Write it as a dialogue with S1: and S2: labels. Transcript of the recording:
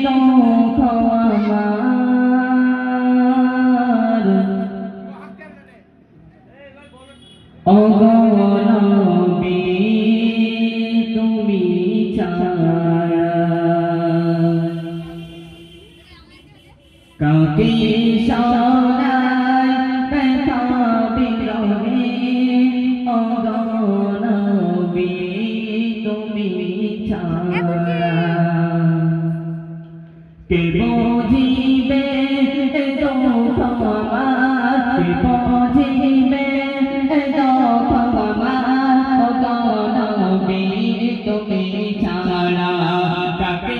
S1: দুঃখ আমার ওগো নবী তুমি ছাড়া কাকে শোনাই ব্যথা বিরহে ওগো নবী তুমি ছাড়া কে বুঝিবে দুঃখ আমার কে বুঝিবে দুঃখ আমার ওগো নবী তুমি ছাড়া কাকে